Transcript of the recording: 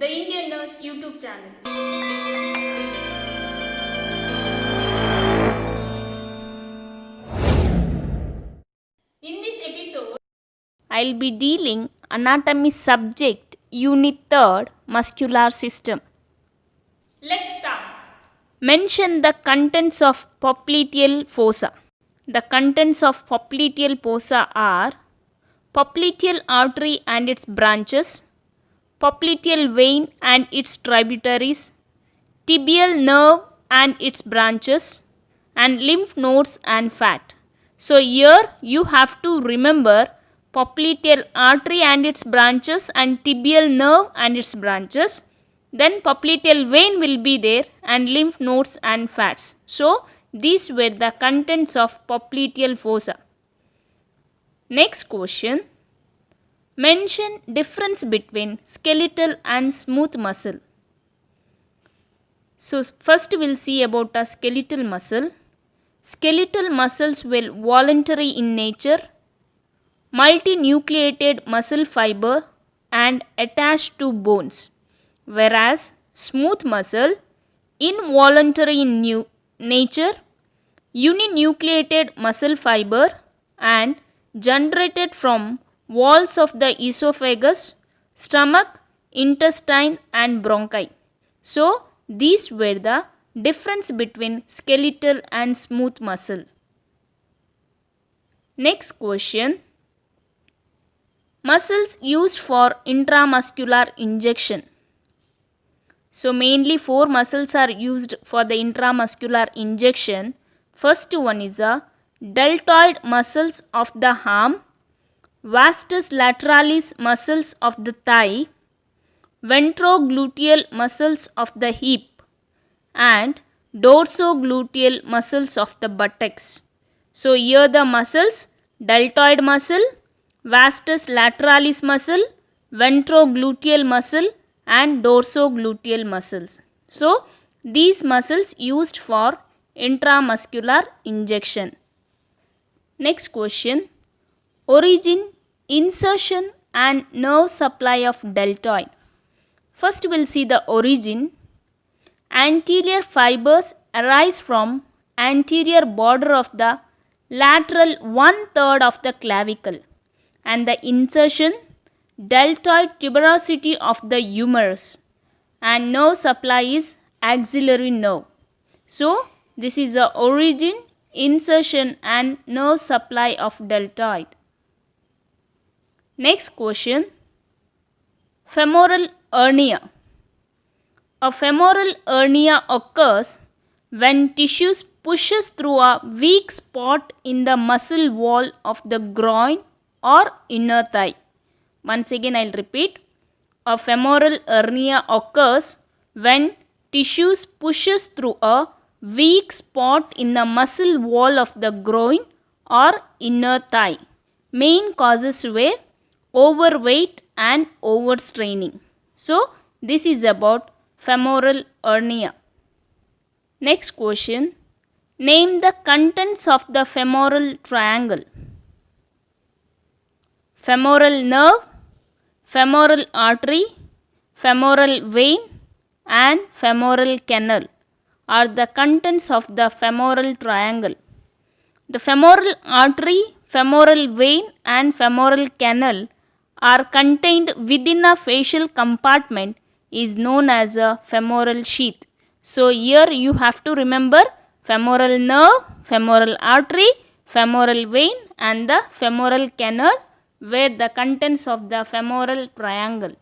the Indian Nurse YouTube channel. In this episode, I'll be dealing anatomy subject unit 3rd muscular system. let's start. Mention the contents of popliteal fossa. The contents of popliteal fossa are popliteal artery and its branches, popliteal vein and its tributaries, tibial nerve and its branches, and lymph nodes and fat. So here you have to remember popliteal artery and its branches and tibial nerve and its branches. Then popliteal vein will be there and lymph nodes and fats. So these were the contents of popliteal fossa. Next question. Mention difference between skeletal and smooth muscle. So first we'll see about a skeletal muscle. Skeletal muscles were voluntary in nature, multinucleated muscle fiber and attached to bones, whereas smooth muscle involuntary in nature, uninucleated muscle fiber and generated from walls of the esophagus, stomach, intestine and bronchi. So these were the difference between skeletal and smooth muscle. Next question. Muscles used for intramuscular injection. So mainly 4 muscles are used for the intramuscular injection. First one is the deltoid muscles of the arm, vastus lateralis muscles of the thigh, ventrogluteal muscles of the hip and dorsogluteal muscles of the buttocks. So here the muscles: deltoid muscle, vastus lateralis muscle, ventrogluteal muscle and dorsogluteal muscles. So these muscles used for intramuscular injection. Next question. Origin, insertion and nerve supply of deltoid. First we'll see the origin. Anterior fibers arise from anterior border of the lateral 1/3 of the clavicle, and the insertion deltoid tuberosity of the humerus, and nerve supply is axillary nerve. So this is the origin, insertion and nerve supply of deltoid. Next question. Femoral hernia. A femoral hernia occurs when tissues pushes through a weak spot in the muscle wall of the groin or inner thigh. Once again I'll repeat. A femoral hernia occurs when tissues pushes through a weak spot in the muscle wall of the groin or inner thigh. Main causes were overweight and overstraining. So this is about femoral hernia. Next question. Name the contents of the femoral triangle. Femoral nerve, femoral artery, femoral vein and femoral canal are the contents of the femoral triangle. The femoral artery, femoral vein and femoral canal are contained within a fascial compartment is known as a femoral sheath. So here you have to remember femoral nerve, femoral artery, femoral vein and the femoral canal were the contents of the femoral triangle.